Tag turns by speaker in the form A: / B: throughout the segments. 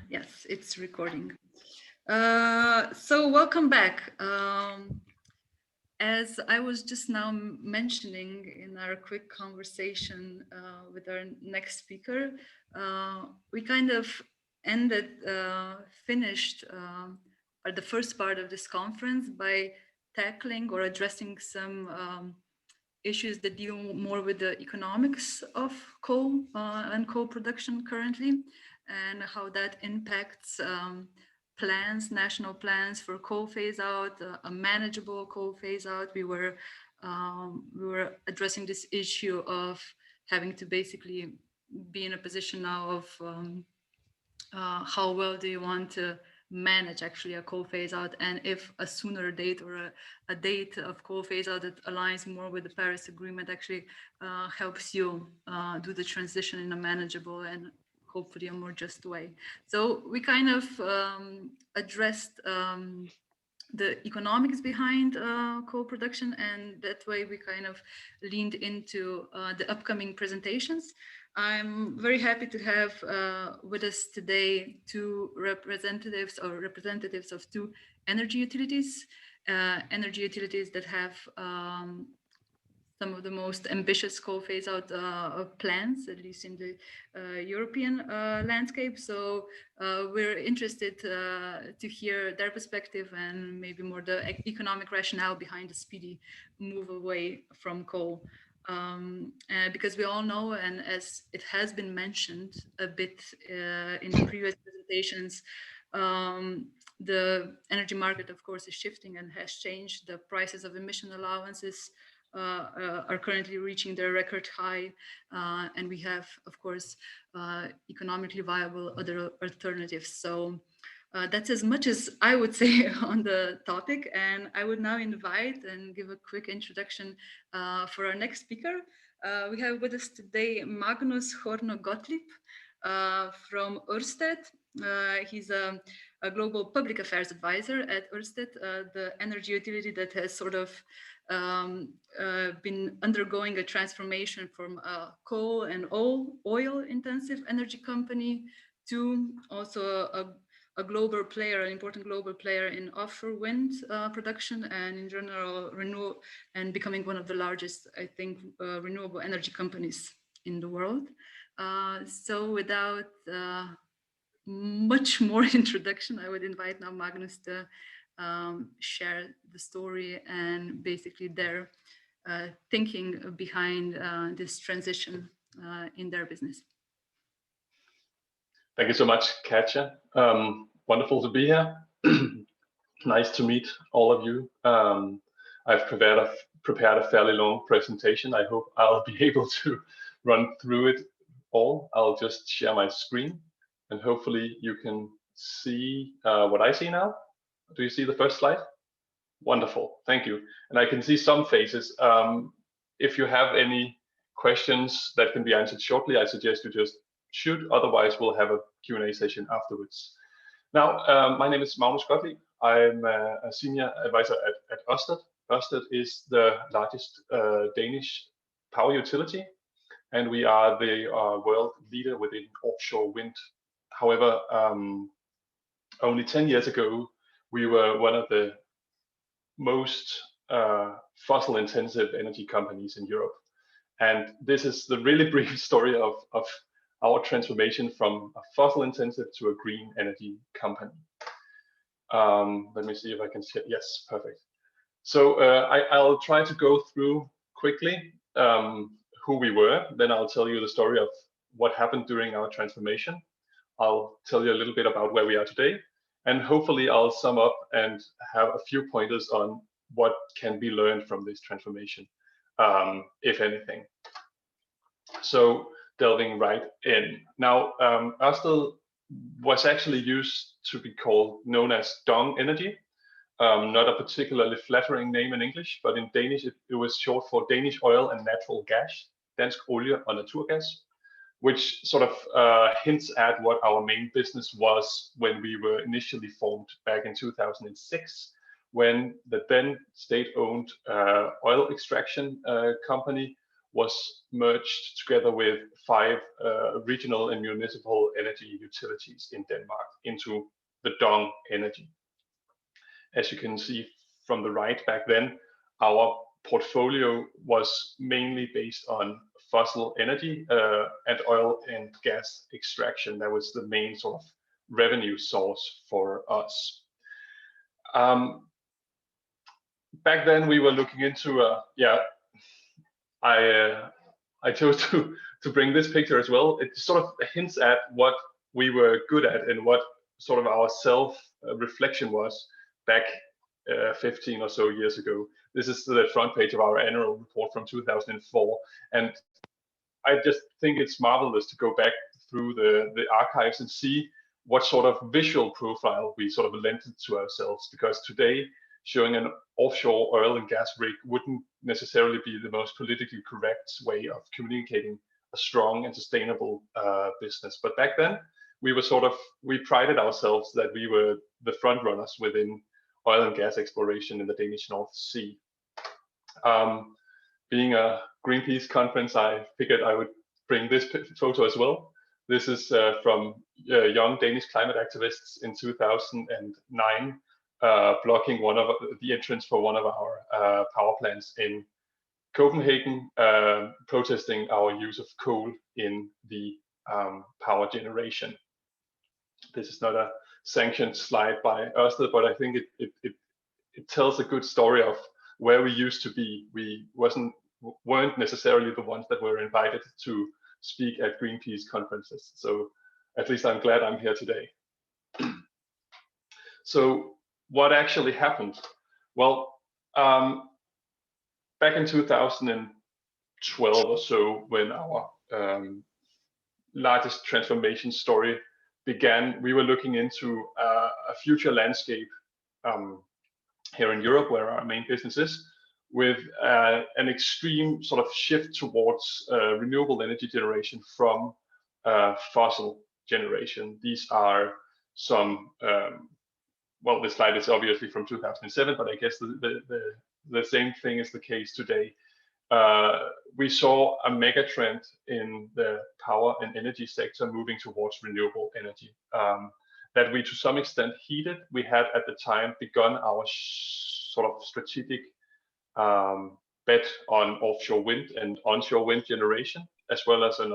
A: Yes, it's recording. So welcome back. As I was just now mentioning in our quick conversation with our next speaker, we kind of finished the first part of this conference by tackling or addressing some issues that deal more with the economics of coal and coal production currently, and how that impacts national plans for coal phase out, a manageable coal phase out. We were addressing this issue of having to basically be in a position now of how well do you want to manage actually a coal phase out, and if a sooner date or a date of coal phase out that aligns more with the Paris Agreement actually helps you do the transition in a manageable and hopefully a more just way. So we kind of addressed the economics behind coal production, and that way we kind of leaned into the upcoming presentations. I'm very happy to have with us today two representatives of two energy utilities that have some of the most ambitious coal phase out plans, at least in the European landscape. So we're interested to hear their perspective and maybe more the economic rationale behind the speedy move away from coal. Because we all know, and as it has been mentioned a bit in the previous presentations, the energy market, of course, is shifting and has changed. The prices of emission allowances are currently reaching their record high, and we have, of course, economically viable other alternatives. So that's as much as I would say on the topic, and I would now invite and give a quick introduction for our next speaker. We have with us today Magnus Hornø Gottlieb from Ørsted. He's a global public affairs advisor at Ørsted, the energy utility that has sort of been undergoing a transformation from a coal and oil intensive energy company to also a global player, an important global player in offshore wind production and in general renewable, and becoming one of the largest, I think, renewable energy companies in the world. So without much more introduction, I would invite now Magnus to share the story and basically their thinking behind this transition in their business.
B: Thank you so much, Katja. Wonderful to be here. Nice to meet all of you. I've prepared a fairly long presentation. I hope I'll be able to run through it all. I'll just share my screen, and hopefully you can see what I see now. Do you see the first slide? Wonderful, thank you. And I can see some faces. If you have any questions that can be answered shortly, I suggest you just shoot. Otherwise, we'll have a Q&A session afterwards. Now, my name is Magnus Gottlieb. I'm a senior advisor at Ørsted. Ørsted is the largest Danish power utility, and we are the world leader within offshore wind. However, only 10 years ago, we were one of the most fossil-intensive energy companies in Europe. And this is the really brief story of our transformation from a fossil-intensive to a green energy company. Let me see if I can see it. Yes, perfect. So I'll try to go through quickly who we were. Then I'll tell you the story of what happened during our transformation. I'll tell you a little bit about where we are today. And hopefully I'll sum up and have a few pointers on what can be learned from this transformation, if anything. So delving right in. Now, Ørsted was actually used to be known as Dong Energy, not a particularly flattering name in English, but in Danish it was short for Danish Oil and Natural Gas, Dansk Olie og Naturgas, which sort of hints at what our main business was when we were initially formed back in 2006, when the then state-owned oil extraction company was merged together with 5 regional and municipal energy utilities in Denmark into the Dong Energy. As you can see from the right, back then, our portfolio was mainly based on fossil energy and oil and gas extraction. That was the main sort of revenue source for us. Back then, we were looking into I chose to bring this picture as well. It sort of hints at what we were good at and what sort of our self-reflection was back 15 or so years ago. This is the front page of our annual report from 2004, and I just think it's marvelous to go back through the archives and see what sort of visual profile we sort of lent to ourselves, because today showing an offshore oil and gas rig wouldn't necessarily be the most politically correct way of communicating a strong and sustainable business. But back then, we prided ourselves that we were the front runners within oil and gas exploration in the Danish North Sea. Being a Greenpeace conference, I figured I would bring this photo as well. This is from young Danish climate activists in 2009, blocking one of the entrance for one of our power plants in Copenhagen, protesting our use of coal in the power generation. This is not a sanctioned slide by Ørsted, but I think it tells a good story of where we used to be. We weren't necessarily the ones that were invited to speak at Greenpeace conferences. So at least I'm glad I'm here today. So what actually happened? Well, back in 2012 or so, when our largest transformation story began, we were looking into a future landscape here in Europe, where our main business is, with an extreme sort of shift towards renewable energy generation from fossil generation. These are some, well, this slide is obviously from 2007, but I guess the same thing is the case today. We saw a mega trend in the power and energy sector moving towards renewable energy that we to some extent heeded. We had at the time begun our sort of strategic bet on offshore wind and onshore wind generation, as well as a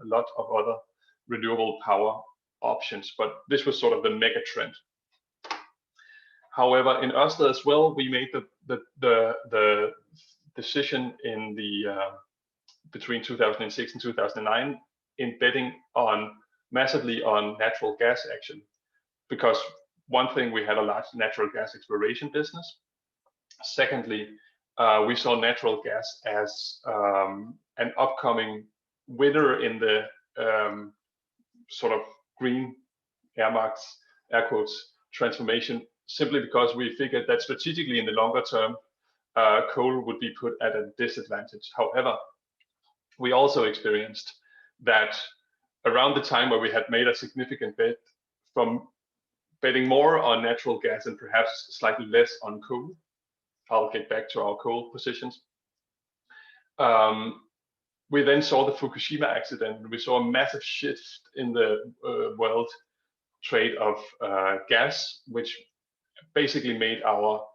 B: lot of other renewable power options. But this was sort of the mega trend. However, in Ørsted as well, we made the decision in the between 2006 and 2009 in betting massively on natural gas action, because one thing, we had a large natural gas exploration business. Secondly, we saw natural gas as an upcoming winner in the sort of green air quotes transformation, simply because we figured that strategically in the longer term, coal would be put at a disadvantage. However, we also experienced that around the time where we had made a significant bet, from betting more on natural gas and perhaps slightly less on coal, I'll get back to our coal positions. We then saw the Fukushima accident, and we saw a massive shift in the world trade of gas, which basically made our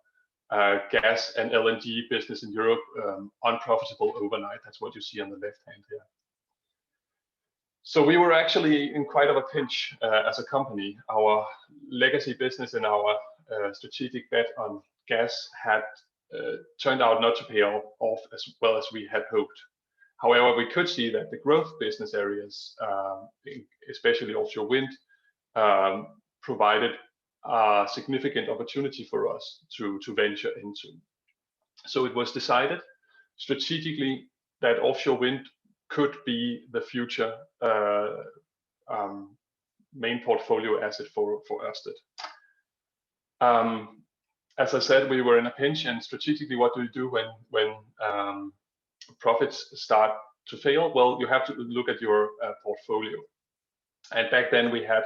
B: gas and LNG business in Europe unprofitable overnight. That's what you see on the left hand here. So we were actually in quite of a pinch as a company. Our legacy business and our strategic bet on gas had turned out not to pay off as well as we had hoped. However, we could see that the growth business areas, especially offshore wind, provided a significant opportunity for us to venture into. So it was decided strategically that offshore wind could be the future main portfolio asset for Ørsted. As I said, we were in a pinch, and strategically, what do you do when profits start to fail? Well, you have to look at your portfolio. And back then we had,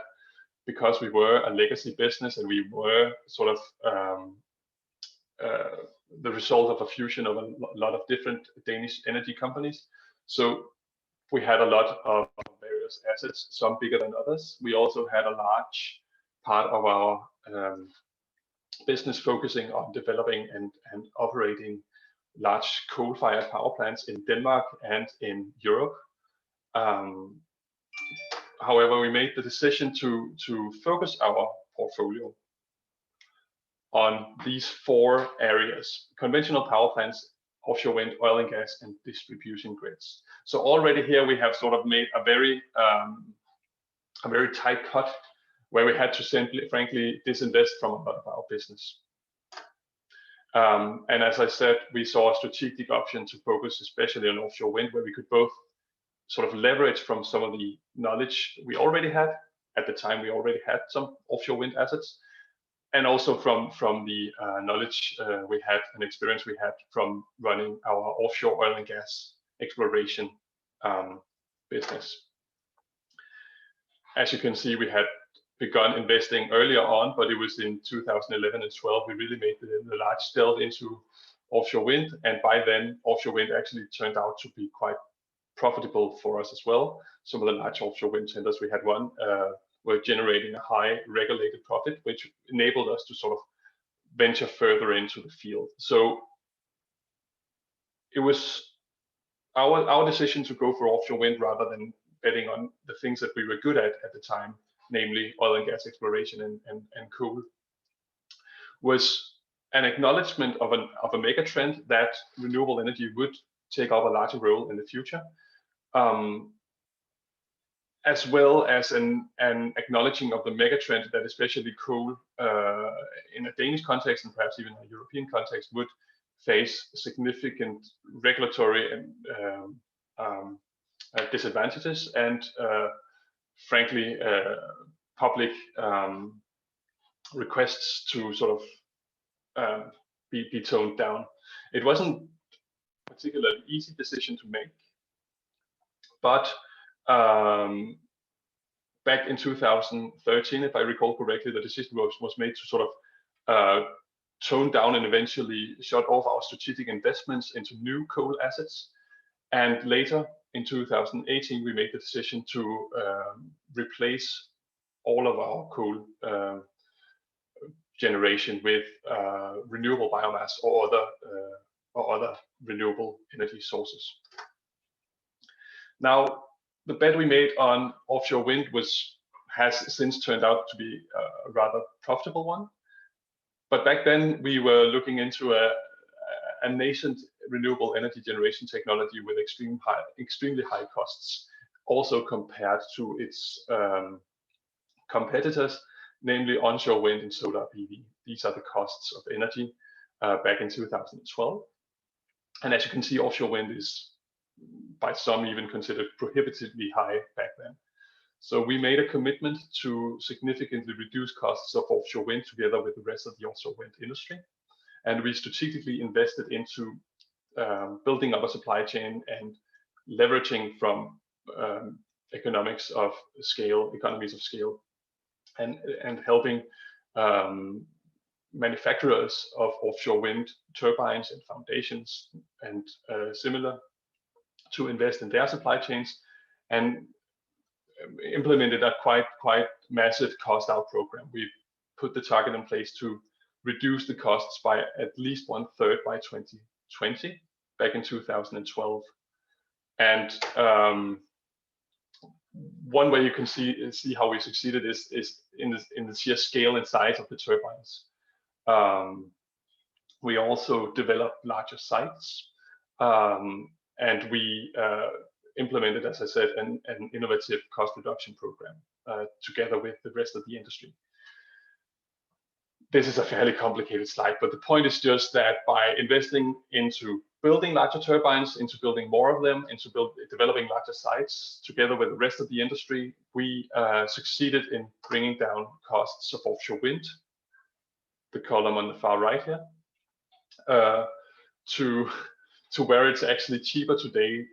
B: because we were a legacy business and we were sort of the result of a fusion of a lot of different Danish energy companies, So we had a lot of various assets, some bigger than others. We also had a large part of our business focusing on developing and operating large coal-fired power plants in Denmark and in Europe. However, we made the decision to focus our portfolio on these 4 areas: conventional power plants, offshore wind, oil and gas, and distribution grids. So already here we have sort of made a very tight cut, where we had to simply, frankly, disinvest from a lot of our business. And as I said, we saw a strategic option to focus especially on offshore wind, where we could both sort of leverage from some of the knowledge we already had. At the time, we already had some offshore wind assets, and also from the knowledge we had and experience we had from running our offshore oil and gas exploration business. As you can see, we had begun investing earlier on, but it was in 2011 and 12 we really made the large delve into offshore wind, and by then offshore wind actually turned out to be quite profitable for us as well. Some of the large offshore wind tenders we had won were generating a high regulated profit, which enabled us to sort of venture further into the field. So it was our decision to go for offshore wind rather than betting on the things that we were good at the time, namely oil and gas exploration and coal, was an acknowledgement of a mega trend that renewable energy would take up a larger role in the future, as well as an acknowledging of the mega trend that especially coal in a Danish context and perhaps even a European context would face significant regulatory and disadvantages and frankly public requests to sort of be toned down. It wasn't a particularly easy decision to make, but back in 2013, if I recall correctly, the decision was made to sort of tone down and eventually shut off our strategic investments into new coal assets. And later in 2018, we made the decision to replace all of our coal generation with renewable biomass or other renewable energy sources. Now, the bet we made on offshore wind has since turned out to be a rather profitable one. But back then, we were looking into a nascent renewable energy generation technology with extremely high costs, also compared to its competitors, namely onshore wind and solar PV. These are the costs of energy back in 2012. And as you can see, offshore wind is by some even considered prohibitively high back then. So we made a commitment to significantly reduce costs of offshore wind together with the rest of the offshore wind industry. And we strategically invested into building up a supply chain and leveraging from economies of scale, and helping manufacturers of offshore wind turbines and foundations and similar to invest in their supply chains, and implemented a quite massive cost out program. We put the target in place to reduce the costs by at least 1/3 by 2020, back in 2012. And one way you can see how we succeeded is in the sheer scale and size of the turbines. We also developed larger sites, and we implemented, as I said, an innovative cost reduction program together with the rest of the industry. This is a fairly complicated slide, but the point is just that by investing into building larger turbines, into building more of them, into developing larger sites together with the rest of the industry, we succeeded in bringing down costs of offshore wind, the column on the far right here, to where it's actually cheaper today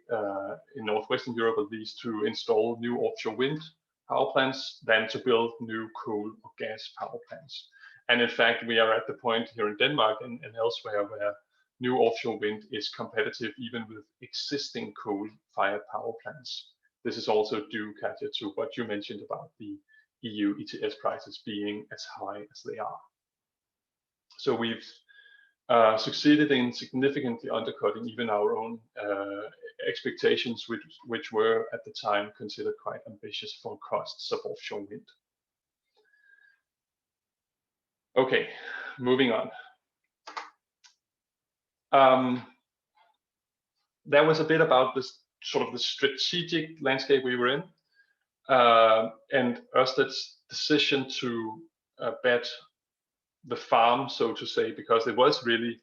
B: in Northwestern Europe, at least, to install new offshore wind power plants than to build new coal or gas power plants. And in fact, we are at the point here in Denmark and elsewhere where new offshore wind is competitive even with existing coal-fired power plants. This is also due, Katja, to what you mentioned about the EU ETS prices being as high as they are. So we've succeeded in significantly undercutting even our own expectations, which were at the time considered quite ambitious for costs of offshore wind. Okay, moving on. That was a bit about this sort of the strategic landscape we were in, and Ørsted's decision to bet the farm, so to say, because it was really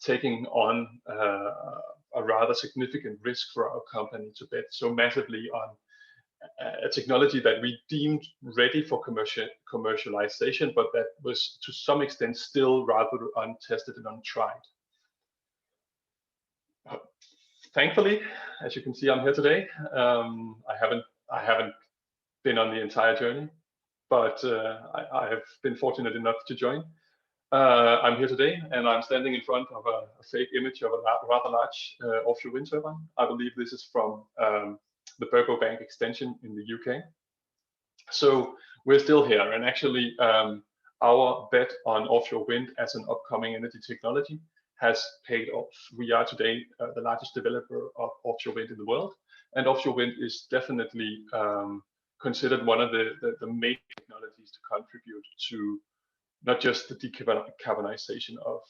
B: taking on a rather significant risk for our company to bet so massively on a technology that we deemed ready for commercialization, but that was to some extent still rather untested and untried. Thankfully, as you can see, I'm here today. I haven't been on the entire journey, but I have been fortunate enough to join. I'm here today, and I'm standing in front of a fake image of a rather large offshore wind turbine. I believe this is from the Burgo Bank extension in the UK. So we're still here, and actually our bet on offshore wind as an upcoming energy technology has paid off. We are today the largest developer of offshore wind in the world, and offshore wind is definitely considered one of the main technologies to contribute to not just the decarbonization of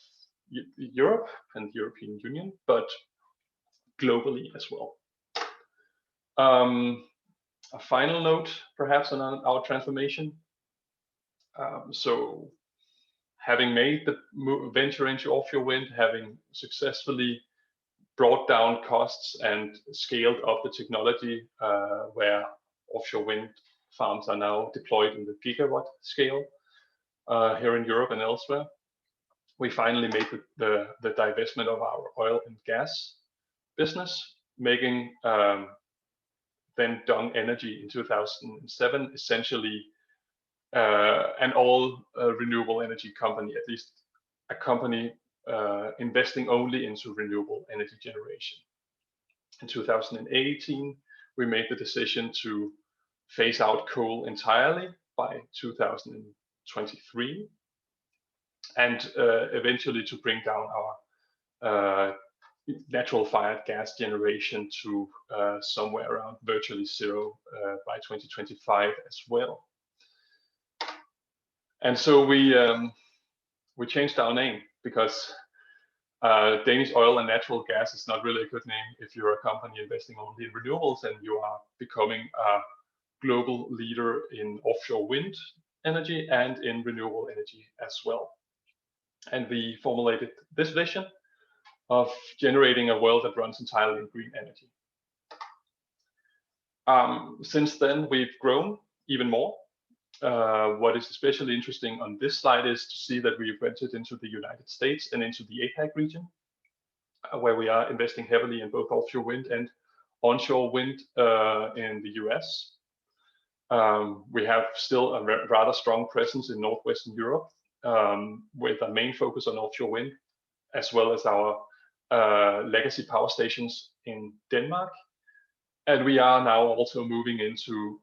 B: Europe and the European Union, but globally as well. A final note, perhaps, on our transformation. So having made the venture into offshore wind, having successfully brought down costs and scaled up the technology where offshore wind farms are now deployed in the gigawatt scale here in Europe and elsewhere, we finally made the divestment of our oil and gas business, making then Dong Energy in 2007 essentially an all renewable energy company, at least a company investing only into renewable energy generation. In 2018, we made the decision to phase out coal entirely by 2023, and eventually to bring down our natural fired gas generation to somewhere around virtually zero by 2025 as well. And so we changed our name, because Danish oil and natural gas is not really a good name if you're a company investing only in renewables and you are becoming a global leader in offshore wind energy and in renewable energy as well. And we formulated this vision of generating a world that runs entirely in green energy. Since then, we've grown even more. What is especially interesting on this slide is to see that we've entered into the United States and into the APAC region, where we are investing heavily in both offshore wind and onshore wind in the US. We have still a rather strong presence in Northwestern Europe, with a main focus on offshore wind, as well as our legacy power stations in Denmark. And we are now also moving into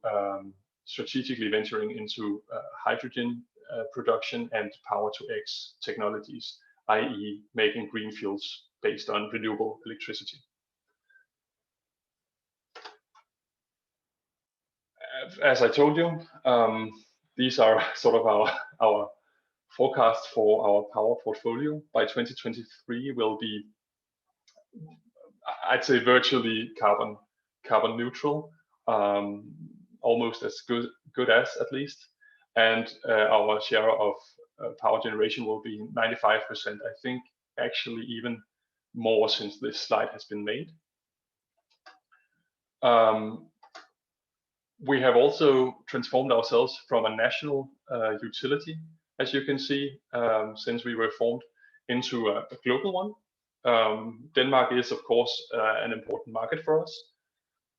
B: strategically venturing into hydrogen production and power-to-X technologies, i.e. making green fuels based on renewable electricity. As I told you, these are sort of our forecasts for our power portfolio. By 2023, we'll be, I'd say, virtually carbon neutral, almost as good as, at least. And our share of power generation will be 95%. I think actually even more since this slide has been made. We have also transformed ourselves from a national utility, as you can see, since we were formed, into a global one. Denmark is, of course, an important market for us,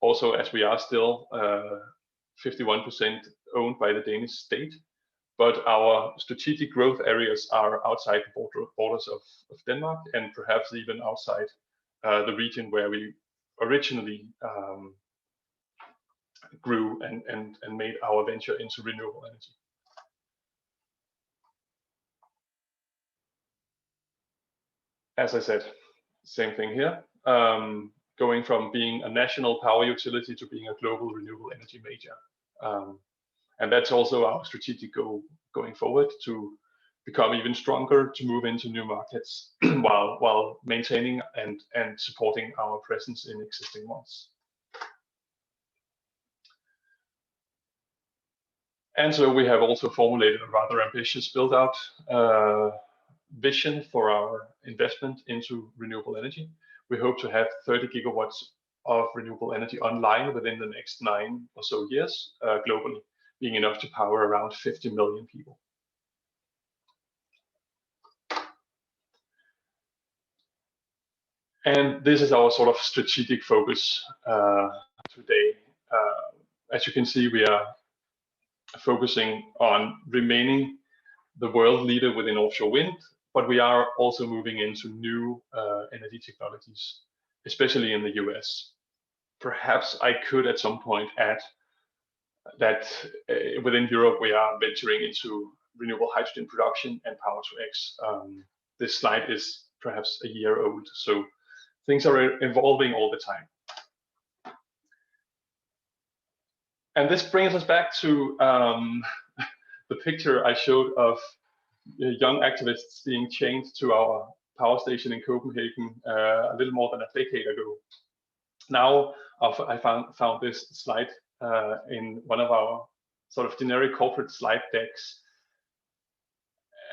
B: also as we are still 51% owned by the Danish state. but our strategic growth areas are outside the borders of Denmark, and perhaps even outside the region where we originally grew and made our venture into renewable energy. As I said, same thing here, going from being a national power utility to being a global renewable energy major. And that's also our strategic goal going forward, to become even stronger, to move into new markets while maintaining and supporting our presence in existing ones. And so we have also formulated a rather ambitious build-out vision for our investment into renewable energy. We hope to have 30 gigawatts of renewable energy online within the next 9 or so years, globally, being enough to power around 50 million people. And this is our sort of strategic focus today. As you can see, we are focusing on remaining the world leader within offshore wind, but we are also moving into new energy technologies, especially in the US. Perhaps I could at some point add that within Europe, we are venturing into renewable hydrogen production and power to X. This slide is perhaps a year old, so things are evolving all the time. And this brings us back to the picture I showed of young activists being chained to our power station in Copenhagen a little more than a decade ago. Now I found this slide in one of our sort of generic corporate slide decks.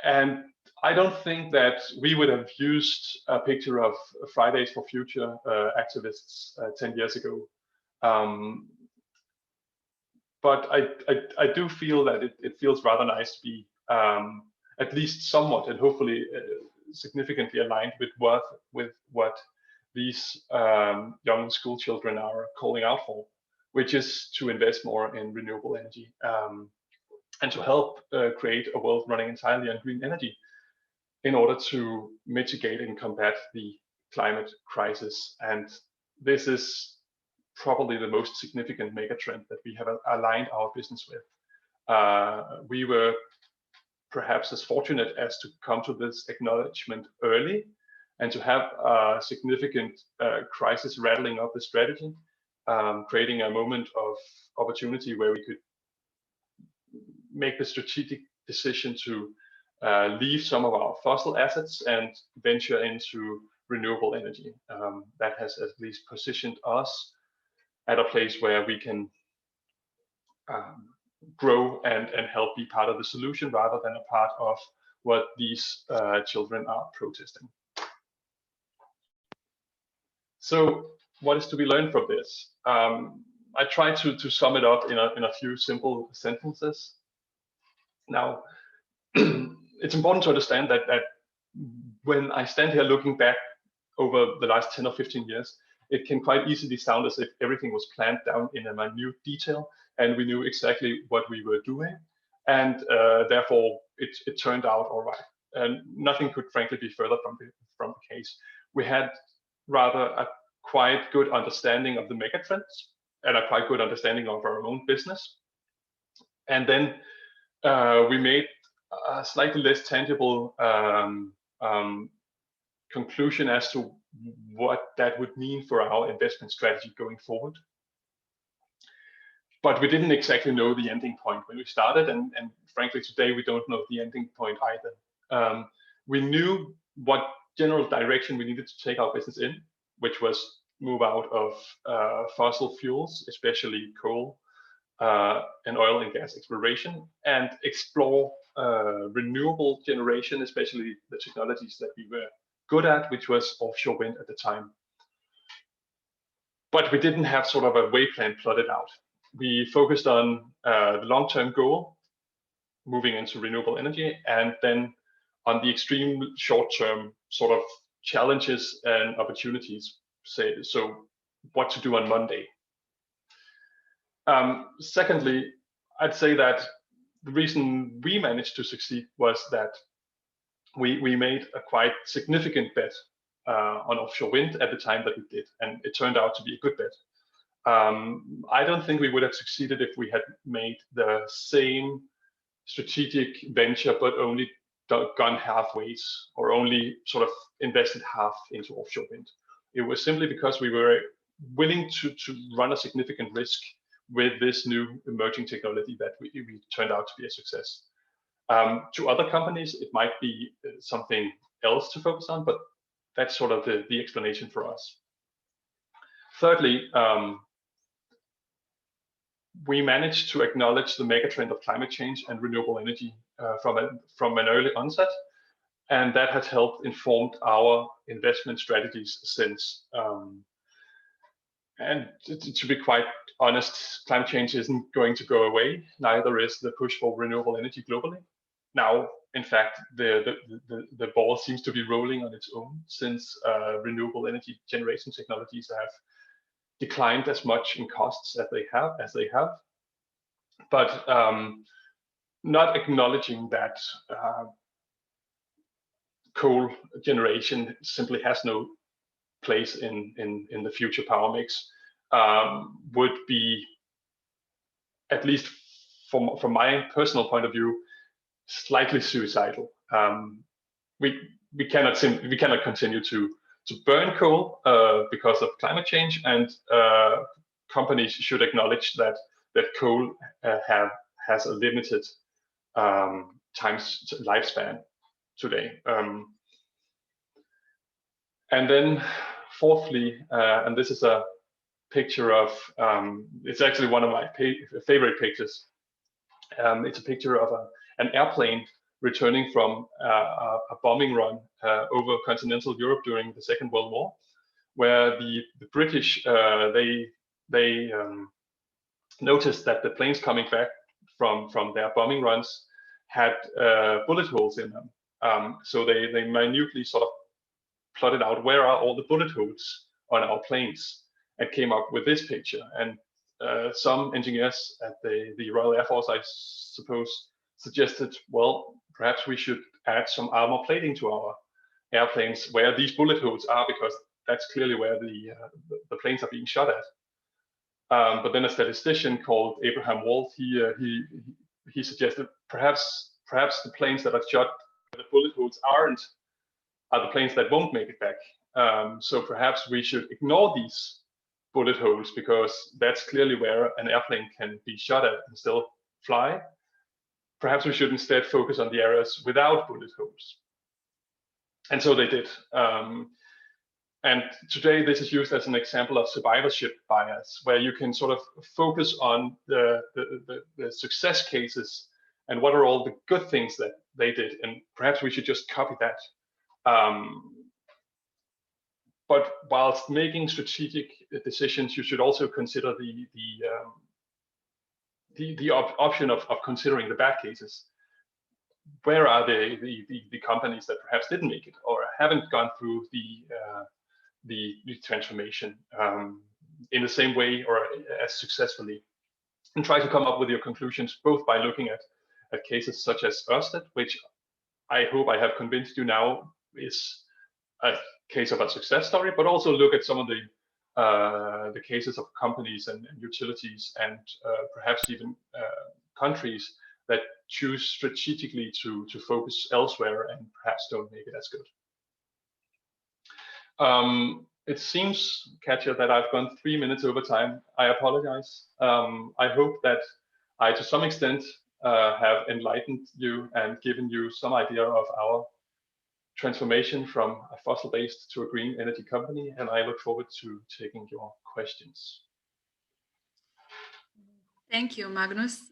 B: And I don't think that we would have used a picture of Fridays for Future activists 10 years ago. But I do feel that it feels rather nice to be at least somewhat and hopefully significantly aligned with what these young school children are calling out for, which is to invest more in renewable energy and to help create a world running entirely on green energy in order to mitigate and combat the climate crisis. And this is probably the most significant megatrend that we have aligned our business with. We were perhaps as fortunate as to come to this acknowledgement early and to have a significant crisis rattling up the strategy, creating a moment of opportunity where we could make the strategic decision to leave some of our fossil assets and venture into renewable energy. That has at least positioned us at a place where we can grow and help be part of the solution rather than a part of what these children are protesting. So what is to be learned from this? I try to sum it up in a few simple sentences. Now, it's important to understand that when I stand here looking back over the last 10 or 15 years, it can quite easily sound as if everything was planned down in a minute detail and we knew exactly what we were doing, and therefore it turned out all right. And nothing could frankly be further from the case. We had rather a quite good understanding of the megatrends and a quite good understanding of our own business. And then we made a slightly less tangible conclusion as to what that would mean for our investment strategy going forward. But we didn't exactly know the ending point when we started, and frankly today we don't know the ending point either. We knew what general direction we needed to take our business in, which was move out of fossil fuels, especially coal and oil and gas exploration, and explore renewable generation, especially the technologies that we were good at, which was offshore wind at the time. But we didn't have sort of a way plan plotted out. We focused on the long-term goal, moving into renewable energy, and then on the extreme short-term sort of challenges and opportunities. So what to do on Monday. Secondly, I'd say that the reason we managed to succeed was that we made a quite significant bet on offshore wind at the time that we did, and it turned out to be a good bet. I don't think we would have succeeded if we had made the same strategic venture, but only gone halfway, or only sort of invested half into offshore wind. It was simply because we were willing to run a significant risk with this new emerging technology that we turned out to be a success. To other companies, it might be something else to focus on, but that's sort of the explanation for us. Thirdly, we managed to acknowledge the megatrend of climate change and renewable energy from an early onset, and that has helped inform our investment strategies since. And to be quite honest, climate change isn't going to go away. Neither is the push for renewable energy globally. Now, in fact, the ball seems to be rolling on its own, since renewable energy generation technologies have declined as much in costs as they have. But not acknowledging that coal generation simply has no place in the future power mix would be, at least from my personal point of view, slightly suicidal. We cannot continue to burn coal because of climate change, and companies should acknowledge that coal has a limited lifespan today. And then fourthly, and this is a picture of, it's actually one of my favorite pictures. It's a picture of an airplane returning from a bombing run over continental Europe during the Second World War, where the British, they noticed that the planes coming back from their bombing runs had bullet holes in them. So they minutely sort of plotted out where are all the bullet holes on our planes, and came up with this picture. And some engineers at the Royal Air Force, I suppose, suggested, well, perhaps we should add some armor plating to our airplanes where these bullet holes are, because that's clearly where the planes are being shot at. But then a statistician called Abraham Wald, he suggested perhaps the planes that are shot where the bullet holes are the planes that won't make it back. So perhaps we should ignore these bullet holes, because that's clearly where an airplane can be shot at and still fly. Perhaps we should instead focus on the areas without bullet holes. And so they did. And today this is used as an example of survivorship bias, where you can sort of focus on the success cases and what are all the good things that they did, and perhaps we should just copy that. But whilst making strategic decisions, you should also consider the option of considering the bad cases. Where are the companies that perhaps didn't make it or haven't gone through the transformation in the same way or as successfully, and try to come up with your conclusions, both by looking at cases such as Ørsted, which I hope I have convinced you now is a case of a success story, but also look at some of the cases of companies and utilities, and perhaps even countries that choose strategically to focus elsewhere and perhaps don't make it as good. It seems, Katja, that I've gone 3 minutes over time. I apologize. I hope that I, to some extent, have enlightened you and given you some idea of our transformation from a fossil-based to a green energy company, and I look forward to taking your questions.
A: Thank you, Magnus.